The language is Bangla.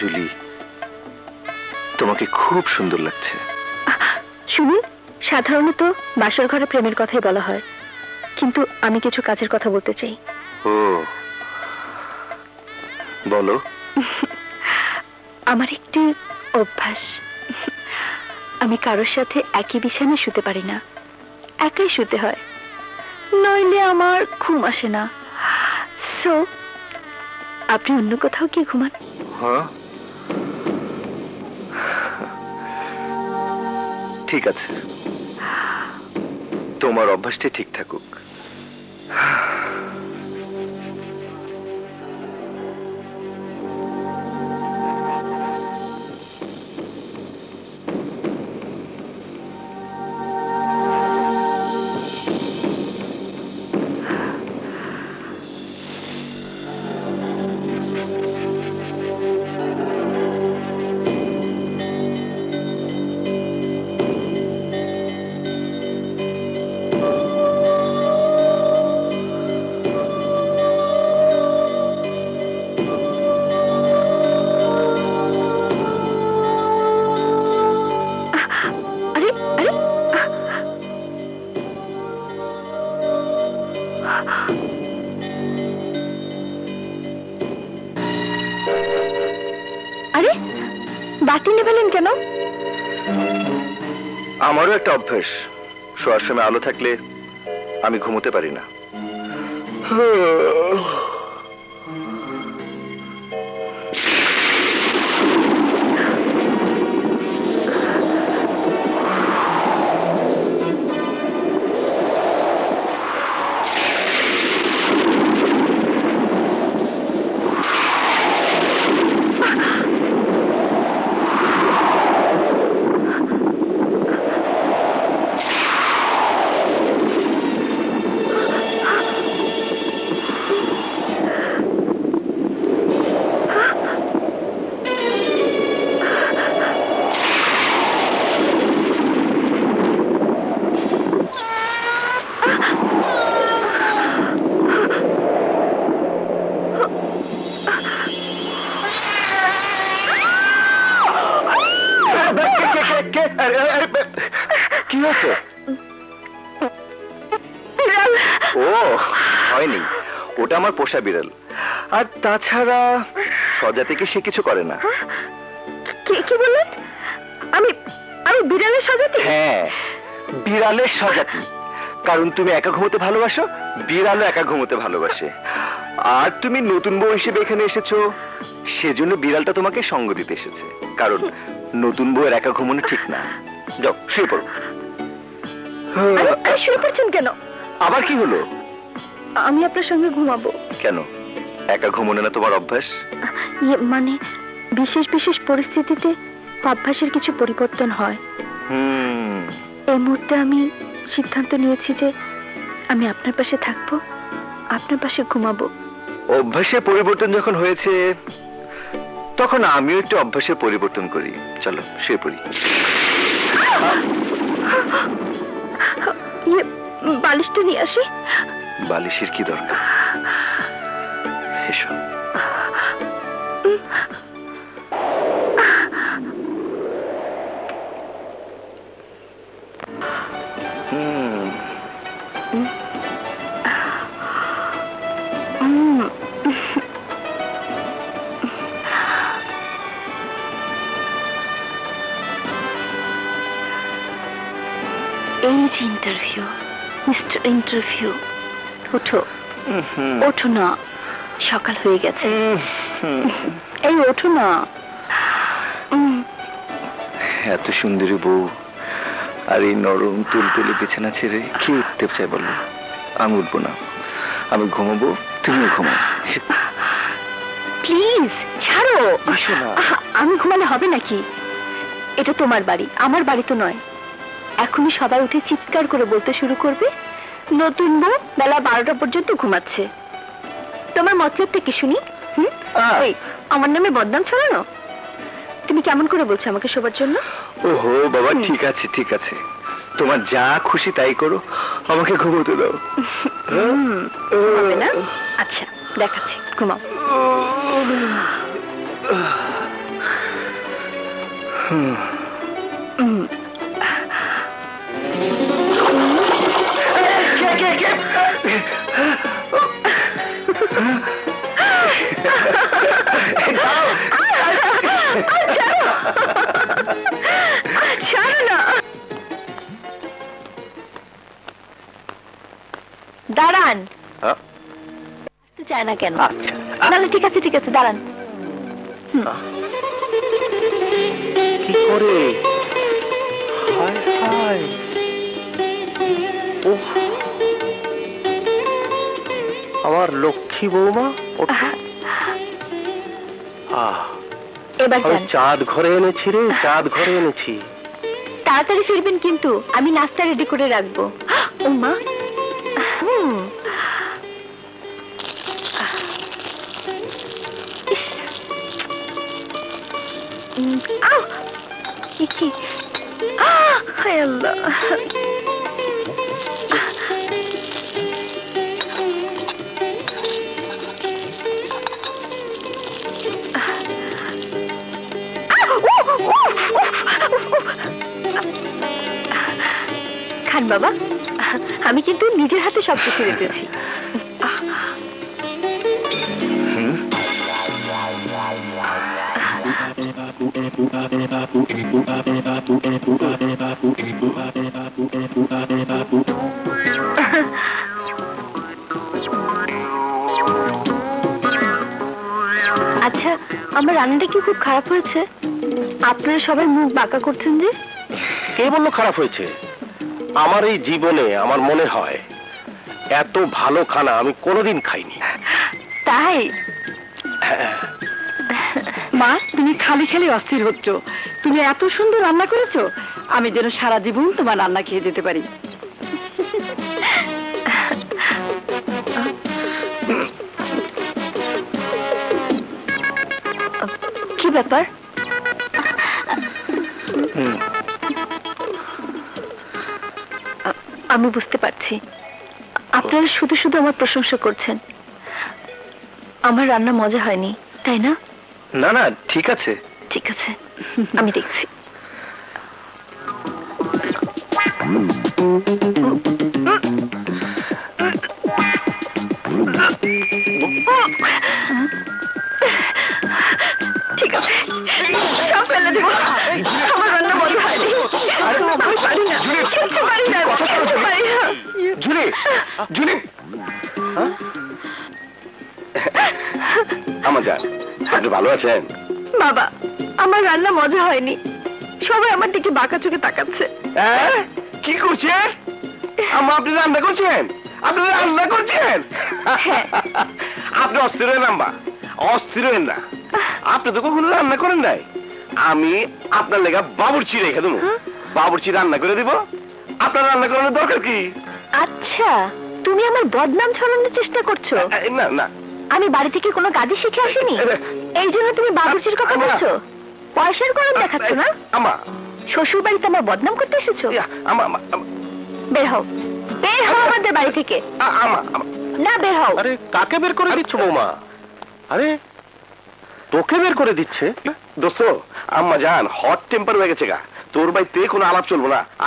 জুলি, তোমাকে খুব সুন্দর লাগছে। শুনুন, সাধারণত বাসর ঘরে প্রেমের কথাই বলা হয়, কিন্তু আমি কিছু কাজের কথা বলতে চাই। ও, বলো। আমার একটি অভ্যাস, আমি কারোর সাথে একই বিছানায় শুতে পারি না, একাই শুতে হয়, নইলে আমার ঘুম আসে না। সো আপনি অন্য কোথাও কি ঘুমান? হ্যাঁ, ঠিক আছে, তোমার অভ্যাসটা ঠিক থাকুক। আরে আরে, আরে বাতি নেবেলেন কেন? আমারও একটা অভ্যাস, শোয়ার সময় আলো থাকলে আমি ঘুমোতে পারি না। কি হয়েছে? ও, হয়নি, ওটা আমার পোষা বিড়াল। আর তাছাড়া সজাতিকে সে কিছু করে না। কি বললেন? আমি আমি বিড়ালের সজাতি? হ্যাঁ, বিড়ালের সজাতি। কারণ তুমি একা ঘুমোতে ভালোবাসো, বিড়ালও একা ঘুমোতে ভালোবাসে। আর তুমি নতুন বউ হিসেবে এখানে এসেছো, সেজন্য বিড়ালটা তোমাকে সঙ্গ দিতে এসেছে। কারণ নতুন বউয়ের একা ঘুমানো ঠিক না। যাও শুয়ে পড়ো। শুয়ে পড়ছেন কেন? আবার কি হলো? আমি আপনার সঙ্গে ঘুমাবো। কেন, একা ঘুমোনো না তোমার অভ্যাস? মানে বিশেষ বিশেষ পরিস্থিতিতে অভ্যাসের কিছু পরিবর্তন হয়। এই মুহূর্তে আমি সিদ্ধান্ত নিয়েছি যে আমি আপনার পাশে থাকবো, আপনার পাশে ঘুমাবো। অভ্যাসের পরিবর্তন যখন হয়েছে, তখন আমিও একটু অভ্যাসের পরিবর্তন করি। চলো শুয়ে পড়ি। বালিশটা নিয়ে আসি। বালিশের কি দরকার? এসো। এই যে ইন্টারভিউ, মিস্টার ইন্টারভিউ, ওঠো ওঠো না, সকাল হয়ে গেছে। এই ওঠো না। এত সুন্দরী বউ আর এই নরম তুলতুলে বিছানা ছেড়ে কি উঠতে চাই বলো? আমি উঠবো না, আমি ঘুমাবো, তুমিও ঘুমাও। প্লিজ ছাড়ো। আমি ঘুমালে হবে নাকি? এটা তোমার বাড়ি, আমার বাড়ি তো নয়। এখনই সবাই উঠে চিৎকার করে বলতে শুরু করবে নতুন বউ বেলা 12টা পর্যন্ত ঘুমাচ্ছে। তোমার মতলবটা কি শুনি? আমার নামে বদনাম ছড়ানো? তুমি কেমন করে বলছো আমাকে শোবার জন্য? ওহো বাবা, ঠিক আছে ঠিক আছে, তোমার যা খুশি তাই করো, আমাকে ঘুমোতে দাও। হবে না? আচ্ছা দেখাচ্ছি, ঘুমাও। ছাড়ো না। দাঁড়ান। আসতে চায় না কেন? আচ্ছা। নাহলে ঠিক আছে ঠিক আছে, দাঁড়ান। কি করে? হায় হায়, উফ, আমার লক্ষ্মী বৌমা, ওঠো। এবার আমি যান। চাঁদ ঘরে এনেছি রে, চাঁদ ঘরে এনেছি। তাড়াতাড়ি ফিরবেন কিন্তু, আমি নাস্তা রেডি করে রাখবো। ও মা, ইস। আউ! এ কি? হায় আল্লাহ। খান বাবা, আমি কিন্তু নিজের হাতে সব কিছু রেখেছি। আচ্ছা, আমার রান্নাটা কি খুব খারাপ হয়েছে? আপনারা সবাই মুখ বাঁকা করছেন যে? কে বললো খারাপ হয়েছে? আমার এই জীবনে আমার মনে হয় এত ভালো খানা আমি কোনোদিন খাইনি। তাই? মা, তুমি খালি খালি অস্থির হচ্ছ। তুমি এত সুন্দর রান্না করেছো, আমি যেন সারা জীবন তোমার রান্না খেয়ে যেতে পারি। কি ব্যাপার? আমি বুঝতে পারছি, আপনারা শুধু শুধু আমার প্রশংসা করছেন। আমার রান্না মজা হয়নি, তাই না? না না, ঠিক আছে। ঠিক আছে, আমি দেখছি। ঠিক আছে, সব ফেলে দেবো। আমার রান্না মজা হয়নি। আমি পারি না, কিচ্ছু পারি না, কিচ্ছু পারি না। জুলি, জুলি, আমার জান, আপনি ভালো আছেন? বাবা, আমার রান্না মজা হয়নি। সবাই আমার দিকে বাঁকা চোখে তাকাচ্ছে। কি করছেন? আম্মা, আপনি রান্না করছেন? আপনি রান্না করছেন? আপনি অস্থির হয়ে নাম্বা, অস্থির হয়েন না। আপনি তো কখনো রান্না করেন নাই। আমি আপনার লেগা বাবুর্চি রেখে দেবো। বাবুর্চি রান্না করে দিব। আপনার রান্না করানোর দরকার কি? আচ্ছা, তুমি আমার বদনাম ছড়ানোর চেষ্টা করছো? না না, আমি বাড়ি থেকে কোনো কাজই শিখে আসিনি, এই জন্য তুমি বাবুর্চির কথা বলছো? পয়সার গরম দেখাচ্ছ না? আমা, শ্বশুর বাড়িতে আমার বদনাম করতে এসেছো? আমা, বের হও, বের হও আমাদের বাড়ি থেকে। আমা, না, বের হও। আরে কাকে বের করে দিচ্ছ বৌমা? আরে তোকে বের করে দিচ্ছে? দোস্ত, আম্মা জান হট টেম্পার হয়ে গেছে গা। তোর বাড়িতে কোনো আলাপ চলবো না।